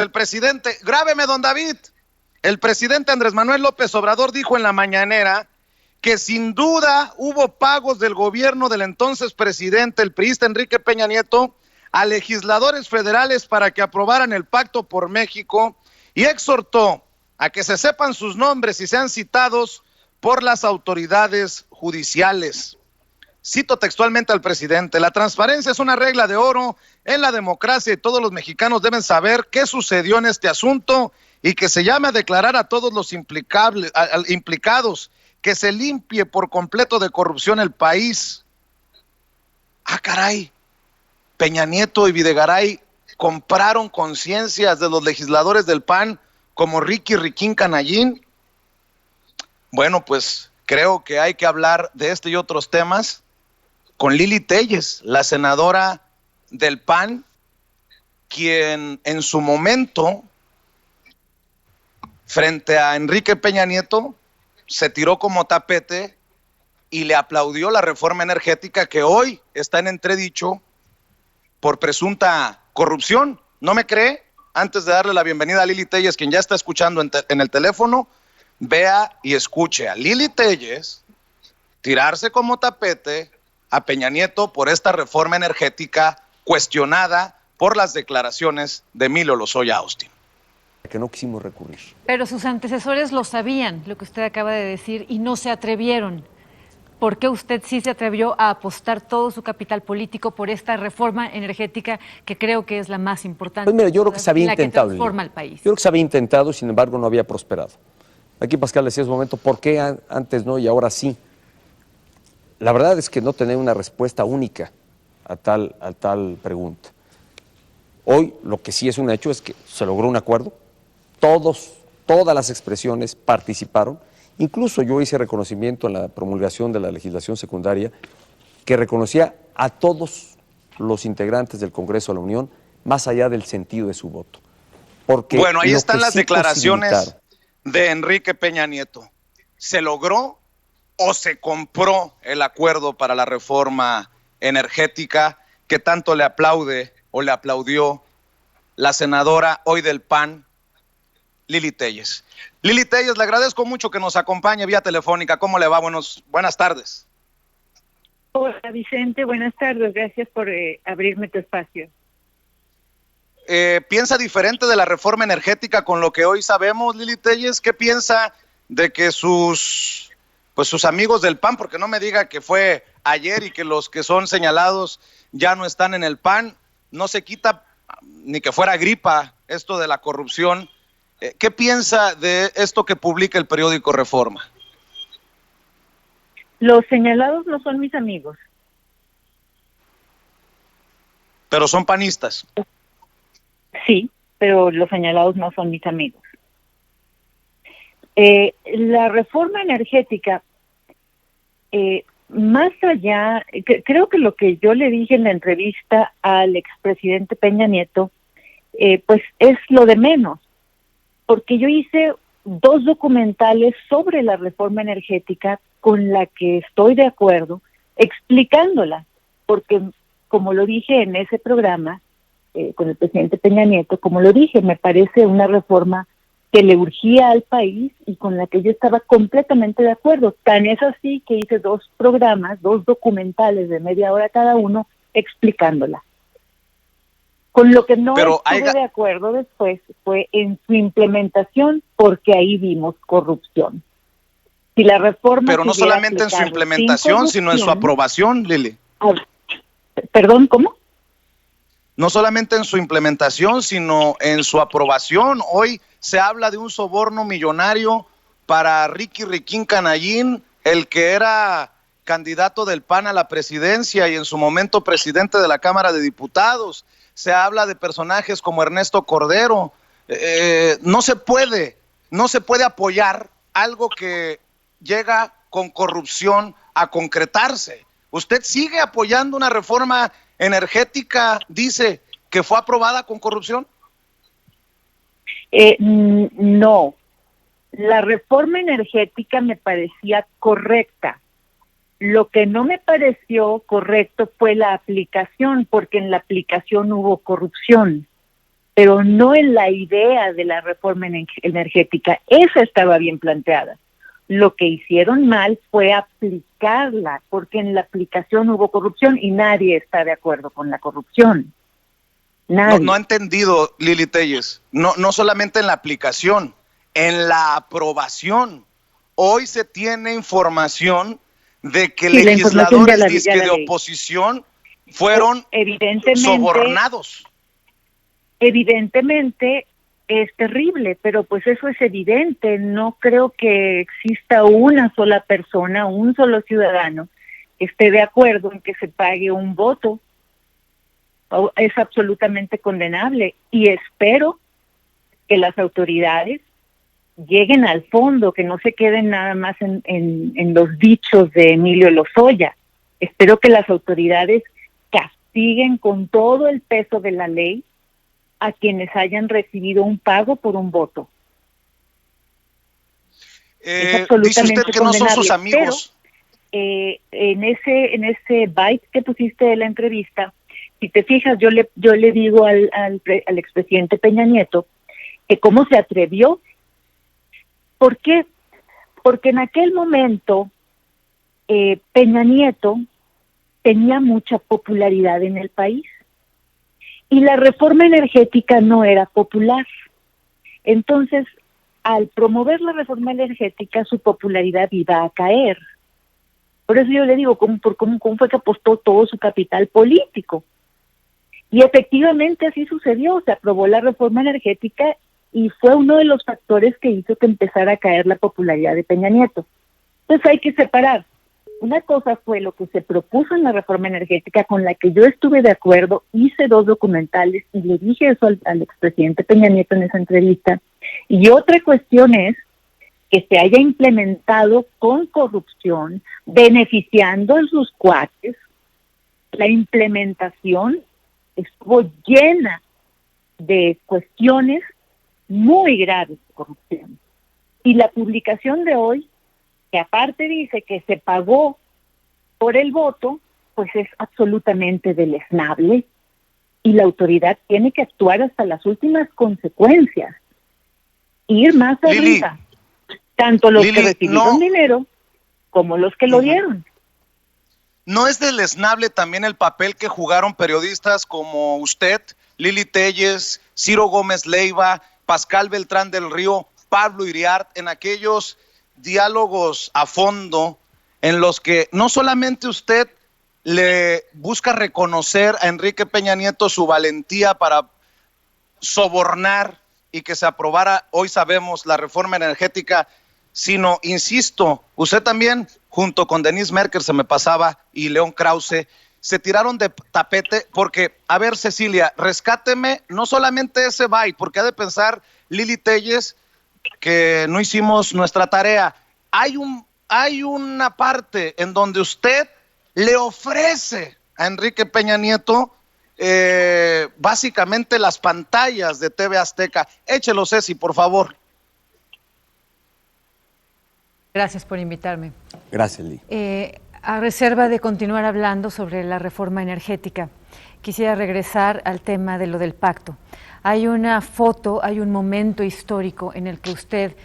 El presidente, grábeme, don David, el presidente Andrés Manuel López Obrador dijo en la mañanera que sin duda hubo pagos del gobierno del entonces presidente, el priista Enrique Peña Nieto, a legisladores federales para que aprobaran el Pacto por México, y exhortó a que se sepan sus nombres y sean citados por las autoridades judiciales. Cito textualmente al presidente: la transparencia es una regla de oro en la democracia y todos los mexicanos deben saber qué sucedió en este asunto y que se llame a declarar a todos los implicados, que se limpie por completo de corrupción el país. Ah, caray, Peña Nieto y Videgaray compraron conciencias de los legisladores del PAN como Riquín Canallín. Bueno, pues creo que hay que hablar de este y otros temas con Lili Téllez, la senadora del PAN, quien en su momento, frente a Enrique Peña Nieto, se tiró como tapete y le aplaudió la reforma energética que hoy está en entredicho por presunta corrupción. ¿No me cree? Antes de darle la bienvenida a Lili Téllez, quien ya está escuchando en el teléfono, vea y escuche a Lili Téllez tirarse como tapete a Peña Nieto por esta reforma energética cuestionada por las declaraciones de Emilio Lozoya Austin. Que no quisimos recurrir. Pero sus antecesores lo sabían, lo que usted acaba de decir, y no se atrevieron. ¿Por qué usted sí se atrevió a apostar todo su capital político por esta reforma energética que creo que es la más importante? Pues mira, yo creo que se había intentado. Que transforma el país. Yo creo que se había intentado, sin embargo no había prosperado. Aquí Pascal decía en su momento, ¿por qué antes no y ahora sí? La verdad es que no tener una respuesta única a tal pregunta. Hoy lo que sí es un hecho es que se logró un acuerdo, todas las expresiones participaron, incluso yo hice reconocimiento en la promulgación de la legislación secundaria que reconocía a todos los integrantes del Congreso de la Unión, más allá del sentido de su voto. Porque bueno, ahí están las declaraciones de Enrique Peña Nieto. ¿Se logró o se compró el acuerdo para la reforma energética que tanto le aplaude o le aplaudió la senadora hoy del PAN, Lili Téllez? Lili Téllez, le agradezco mucho que nos acompañe vía telefónica. ¿Cómo le va? Buenas tardes. Hola Vicente, buenas tardes. Gracias por abrirme tu espacio. ¿Piensa diferente de la reforma energética con lo que hoy sabemos, Lili Téllez? ¿Qué piensa de que sus amigos del PAN, porque no me diga que fue ayer y que los que son señalados ya no están en el PAN? No se quita ni que fuera gripa esto de la corrupción. ¿Qué piensa de esto que publica el periódico Reforma? Los señalados no son mis amigos. Pero son panistas. Sí, pero los señalados no son mis amigos. La reforma energética, más allá, creo que lo que yo le dije en la entrevista al expresidente Peña Nieto, pues es lo de menos, porque yo hice 2 documentales sobre la reforma energética con la que estoy de acuerdo, explicándola, porque como lo dije en ese programa, con el presidente Peña Nieto, como lo dije, me parece una reforma que le urgía al país y con la que yo estaba completamente de acuerdo. Tan es así que hice 2 programas, 2 documentales de media hora cada uno, explicándola. Con lo que no estuve de acuerdo después fue en su implementación, porque ahí vimos corrupción. Si la reforma... Pero no solamente en su implementación, sino en su aprobación, Lili. ¿Perdón, cómo? No solamente en su implementación, sino en su aprobación. Hoy se habla de un soborno millonario para Riquín Canallín, el que era candidato del PAN a la presidencia y en su momento presidente de la Cámara de Diputados. Se habla de personajes como Ernesto Cordero. No se puede apoyar algo que llega con corrupción a concretarse. Usted sigue apoyando una reforma energética, dice, que fue aprobada con corrupción. No, la reforma energética me parecía correcta. Lo que no me pareció correcto fue la aplicación, porque en la aplicación hubo corrupción. pero no en la idea de la reforma energética. Esa estaba bien planteada. Lo que hicieron mal fue aplicarla, porque en la aplicación hubo corrupción y nadie está de acuerdo con la corrupción. Nadie. No ha entendido, Lili Telles, no solamente en la aplicación, en la aprobación. Hoy se tiene información de que Sí, legisladores de oposición fueron sobornados. Evidentemente es terrible, pero pues eso es evidente. No creo que exista una sola persona, un solo ciudadano que esté de acuerdo en que se pague un voto. Es absolutamente condenable y espero que las autoridades lleguen al fondo, que no se queden nada más en los dichos de Emilio Lozoya. Espero que las autoridades castiguen con todo el peso de la ley a quienes hayan recibido un pago por un voto. Es absolutamente dice usted que no son sus amigos. Pero, en ese byte que pusiste de la entrevista, si te fijas, yo le digo al expresidente Peña Nieto que cómo se atrevió. ¿Por qué? Porque en aquel momento Peña Nieto tenía mucha popularidad en el país y la reforma energética no era popular. Entonces, al promover la reforma energética, su popularidad iba a caer. Por eso yo le digo, ¿cómo fue que apostó todo su capital político? Y efectivamente así sucedió, se aprobó la reforma energética y fue uno de los factores que hizo que empezara a caer la popularidad de Peña Nieto. Entonces hay que separar. Una cosa fue lo que se propuso en la reforma energética, con la que yo estuve de acuerdo, hice 2 documentales y le dije eso al expresidente Peña Nieto en esa entrevista. Y otra cuestión es que se haya implementado con corrupción, beneficiando a sus cuates. La implementación estuvo llena de cuestiones muy graves de corrupción. Y la publicación de hoy, que aparte dice que se pagó por el voto, pues es absolutamente deleznable y la autoridad tiene que actuar hasta las últimas consecuencias, ir más arriba, tanto los que recibieron dinero como los que lo dieron. ¿No es deleznable también el papel que jugaron periodistas como usted, Lili Telles, Ciro Gómez Leiva, Pascal Beltrán del Río, Pablo Iriart, en aquellos diálogos a fondo en los que no solamente usted le busca reconocer a Enrique Peña Nieto su valentía para sobornar y que se aprobara, hoy sabemos, la reforma energética, sino, insisto, usted también, junto con Denise Merker, se me pasaba, y León Krause, se tiraron de tapete porque, a ver, Cecilia, rescáteme no solamente ese byte, porque ha de pensar Lili Telles que no hicimos nuestra tarea. Hay una parte en donde usted le ofrece a Enrique Peña Nieto básicamente las pantallas de TV Azteca. Échelo, Ceci, por favor. Gracias por invitarme. Gracias, Lee. A reserva de continuar hablando sobre la reforma energética, quisiera regresar al tema de lo del pacto. Hay una foto, hay un momento histórico en el que usted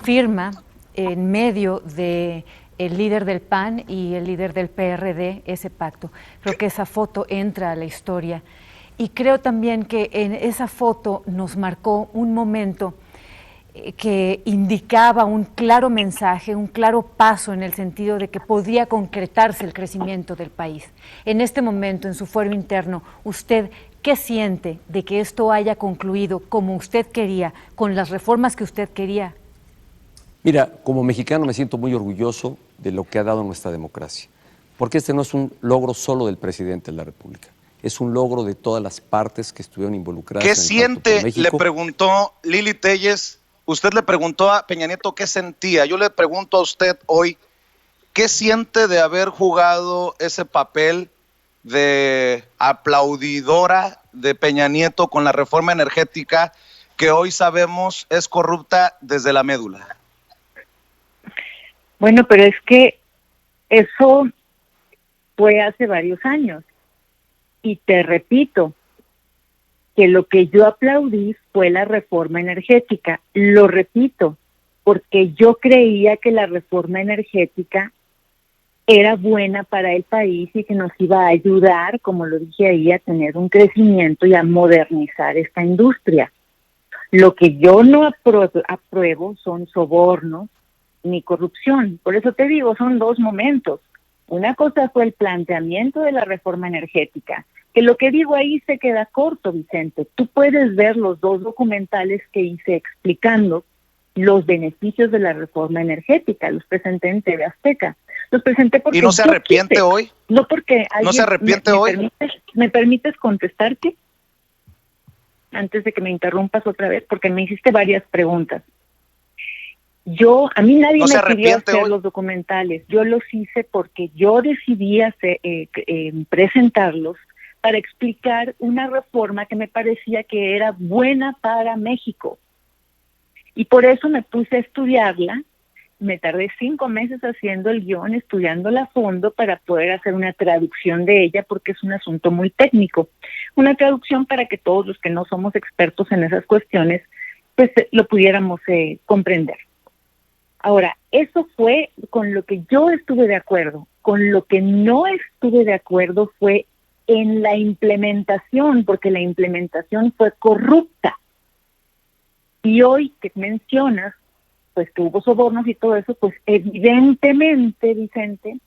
firma en medio de el líder del PAN y el líder del PRD ese pacto. Creo que esa foto entra a la historia y creo también que en esa foto nos marcó un momento que indicaba un claro mensaje, un claro paso en el sentido de que podía concretarse el crecimiento del país. En este momento, en su fuero interno, ¿usted qué siente de que esto haya concluido como usted quería, con las reformas que usted quería? Mira, como mexicano me siento muy orgulloso de lo que ha dado nuestra democracia, porque este no es un logro solo del presidente de la República, es un logro de todas las partes que estuvieron involucradas. ¿Qué siente? Le preguntó Lili Telles. Usted le preguntó a Peña Nieto qué sentía. Yo le pregunto a usted hoy, ¿qué siente de haber jugado ese papel de aplaudidora de Peña Nieto con la reforma energética que hoy sabemos es corrupta desde la médula? Bueno, pero es que eso fue hace varios años. Y te repito, que lo que yo aplaudí fue la reforma energética. Lo repito, porque yo creía que la reforma energética era buena para el país y que nos iba a ayudar, como lo dije ahí, a tener un crecimiento y a modernizar esta industria. Lo que yo no apruebo son sobornos ni corrupción. Por eso te digo, son dos momentos. Una cosa fue el planteamiento de la reforma energética, que lo que digo ahí se queda corto, Vicente. Tú puedes ver los dos documentales que hice explicando los beneficios de la reforma energética. Los presenté en TV Azteca. Los presenté porque ¿Y no se arrepiente hoy? No porque alguien... ¿No se arrepiente hoy? ¿Me permites contestarte? Antes de que me interrumpas otra vez, porque me hiciste varias preguntas. A mí nadie ¿No se me pidió arrepiente hacer hoy? los documentales. Yo los hice porque yo decidí presentarlos para explicar una reforma que me parecía que era buena para México. Y por eso me puse a estudiarla. Me tardé 5 meses haciendo el guión, estudiándola a fondo para poder hacer una traducción de ella, porque es un asunto muy técnico. Una traducción para que todos los que no somos expertos en esas cuestiones, pues lo pudiéramos comprender. Ahora, eso fue con lo que yo estuve de acuerdo. Con lo que no estuve de acuerdo fue en la implementación, porque la implementación fue corrupta. Y hoy que mencionas, pues que hubo sobornos y todo eso, pues evidentemente, Vicente,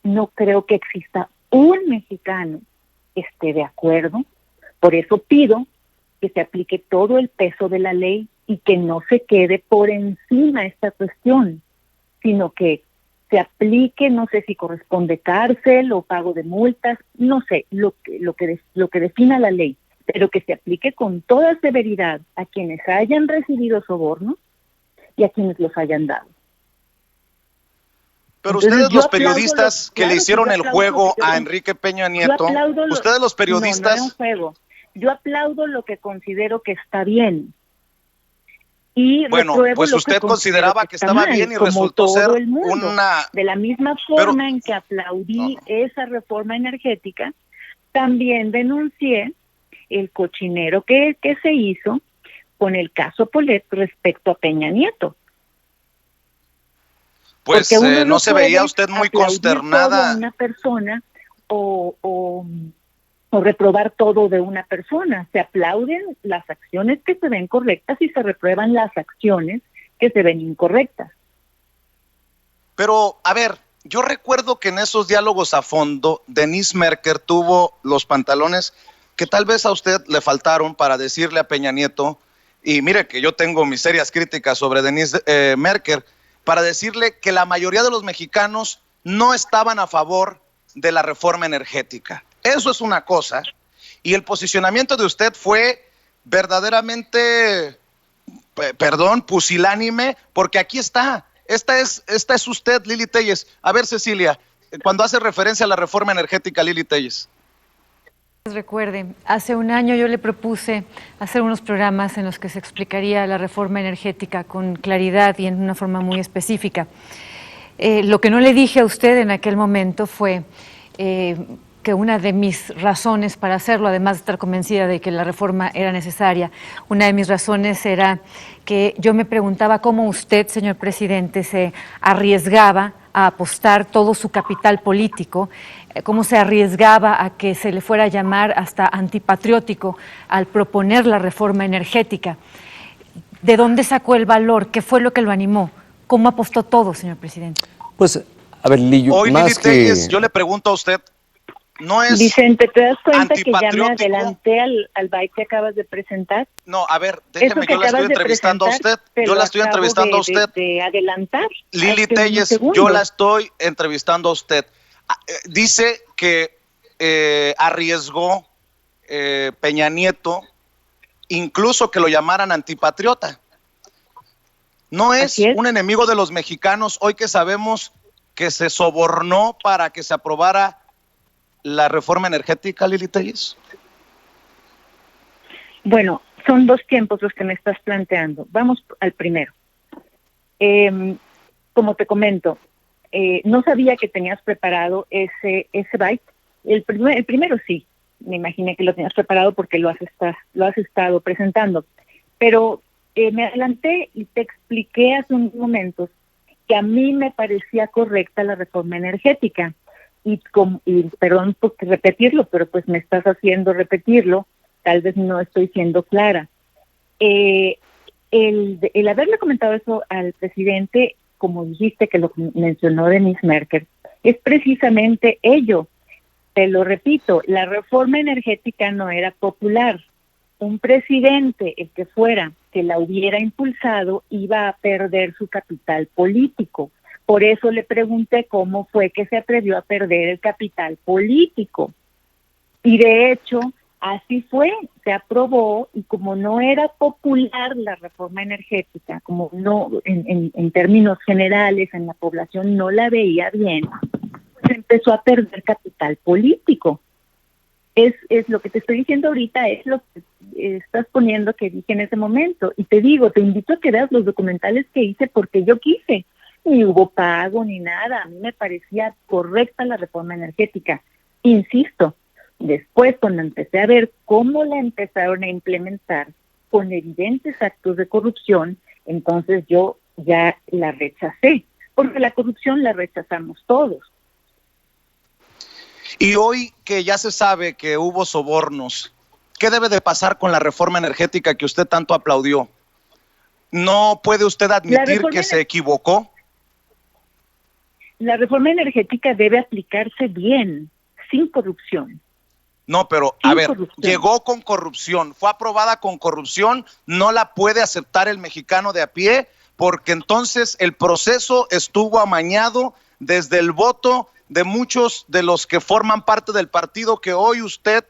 no creo que exista un mexicano que esté de acuerdo. Por eso pido que se aplique todo el peso de la ley y que no se quede por encima esta cuestión, sino que se aplique, no sé si corresponde cárcel o pago de multas, no sé, lo que defina la ley, pero que se aplique con toda severidad a quienes hayan recibido sobornos y a quienes los hayan dado. Pero Entonces, ustedes los periodistas que le hicieron el juego a Enrique Peña Nieto, ustedes los periodistas... No, no era un juego. Yo aplaudo lo que considero que está bien. Y bueno, pues usted consideraba que estaba mal, bien y como resultó todo ser el mundo. una... De la misma forma en que aplaudí esa reforma energética, también denuncié el cochinero que se hizo con el caso Polet respecto a Peña Nieto. Pues no se veía usted muy consternada. A una persona o reprobar todo de una persona. Se aplauden las acciones que se ven correctas y se reprueban las acciones que se ven incorrectas. Pero, a ver, yo recuerdo que en esos diálogos a fondo, Denise Merker tuvo los pantalones que tal vez a usted le faltaron para decirle a Peña Nieto, y mire que yo tengo mis serias críticas sobre Denise Merker, para decirle que la mayoría de los mexicanos no estaban a favor de la reforma energética. Eso es una cosa. Y el posicionamiento de usted fue verdaderamente, pusilánime, porque aquí está. Esta es usted, Lili Téllez. A ver, Cecilia, cuando hace referencia a la reforma energética, Lili Téllez. Recuerde, hace un año yo le propuse hacer unos programas en los que se explicaría la reforma energética con claridad y en una forma muy específica. Lo que no le dije a usted en aquel momento fue que una de mis razones para hacerlo, además de estar convencida de que la reforma era necesaria, una de mis razones era que yo me preguntaba cómo usted, señor presidente, se arriesgaba a apostar todo su capital político, cómo se arriesgaba a que se le fuera a llamar hasta antipatriótico al proponer la reforma energética. ¿De dónde sacó el valor? ¿Qué fue lo que lo animó? ¿Cómo apostó todo, señor presidente? Pues, a ver, Lili, hoy, más Lili Téllez, yo le pregunto a usted, ¿no es Vicente, ¿te das cuenta que ya me adelanté al byte que acabas de presentar? No, a ver, déjeme, yo la estoy entrevistando a usted. Yo la estoy entrevistando a usted. De adelantar. Lili Téllez, yo la estoy entrevistando a usted. Dice que arriesgó Peña Nieto, incluso que lo llamaran antipatriota. ¿No es un enemigo de los mexicanos hoy que sabemos que se sobornó para que se aprobara la reforma energética, Lili Téllez? Bueno, son dos tiempos los que me estás planteando. Vamos al primero. Como te comento, no sabía que tenías preparado ese byte. El primero sí. me imaginé que lo tenías preparado porque lo has estado presentando. Pero me adelanté y te expliqué hace unos momentos que a mí me parecía correcta la reforma energética. Y perdón por repetirlo, pero pues me estás haciendo repetirlo, tal vez no estoy siendo clara. El haberle comentado eso al presidente, como dijiste que lo mencionó Denise Merker, es precisamente ello. Te lo repito, la reforma energética no era popular. Un presidente, el que fuera, que la hubiera impulsado, iba a perder su capital político. Por eso le pregunté cómo fue que se atrevió a perder el capital político. Y de hecho, así fue, se aprobó, y como no era popular la reforma energética, como no, en términos generales, en la población no la veía bien, se empezó a perder capital político. Es lo que te estoy diciendo ahorita, es lo que estás poniendo que dije en ese momento. Y te digo, te invito a que veas los documentales que hice porque yo quise. Ni hubo pago ni nada. A mí me parecía correcta la reforma energética. Insisto, después cuando empecé a ver cómo la empezaron a implementar con evidentes actos de corrupción, entonces yo ya la rechacé. Porque la corrupción la rechazamos todos. Y hoy que ya se sabe que hubo sobornos, ¿qué debe de pasar con la reforma energética que usted tanto aplaudió? ¿No puede usted admitir que se equivocó? La reforma energética debe aplicarse bien, sin corrupción. No, pero a ver, llegó con corrupción, fue aprobada con corrupción, no la puede aceptar el mexicano de a pie, porque entonces el proceso estuvo amañado desde el voto de muchos de los que forman parte del partido que hoy usted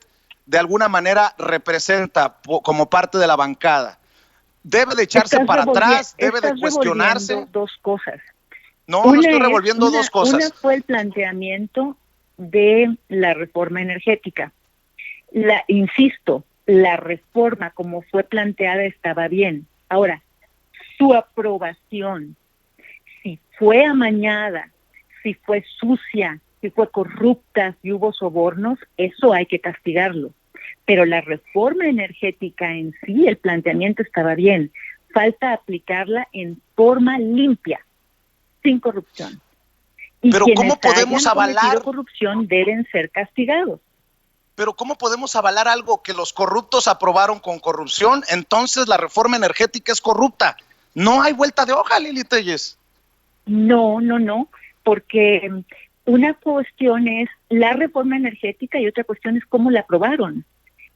de alguna manera representa como parte de la bancada. Debe de echarse para atrás, debe de cuestionarse. Dos cosas. No estoy revolviendo dos cosas. Una fue el planteamiento de la reforma energética. Insisto, la reforma como fue planteada estaba bien. Ahora, su aprobación, si fue amañada, si fue sucia, si fue corrupta, si hubo sobornos, eso hay que castigarlo. Pero la reforma energética en sí, el planteamiento estaba bien. Falta aplicarla en forma limpia, sin corrupción. Y pero quienes ¿cómo podemos avalar corrupción deben ser castigados? Pero ¿cómo podemos avalar algo que los corruptos aprobaron con corrupción? Entonces la reforma energética es corrupta. No hay vuelta de hoja, Lili Telles. No, porque una cuestión es la reforma energética y otra cuestión es cómo la aprobaron.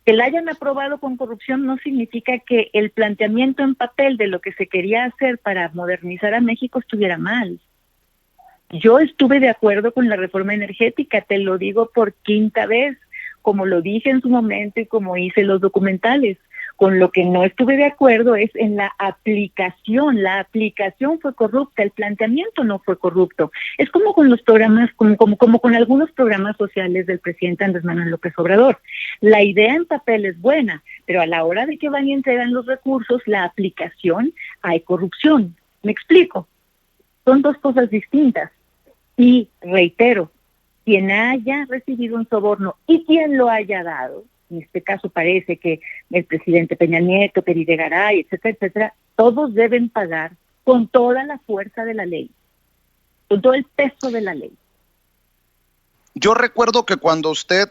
Que la hayan aprobado con corrupción no significa que el planteamiento en papel de lo que se quería hacer para modernizar a México estuviera mal. Yo estuve de acuerdo con la reforma energética, te lo digo por quinta vez, como lo dije en su momento y como hice los documentales. Con lo que no estuve de acuerdo es en la aplicación. La aplicación fue corrupta, el planteamiento no fue corrupto. Es como con los programas, como con algunos programas sociales del presidente Andrés Manuel López Obrador. La idea en papel es buena, pero a la hora de que van y entregan los recursos, la aplicación, hay corrupción. ¿Me explico? Son dos cosas distintas. Y reitero, quien haya recibido un soborno y quien lo haya dado, en este caso parece que el presidente Peña Nieto, Peri Garay, etcétera, etcétera, todos deben pagar con toda la fuerza de la ley, con todo el peso de la ley. Yo recuerdo que cuando usted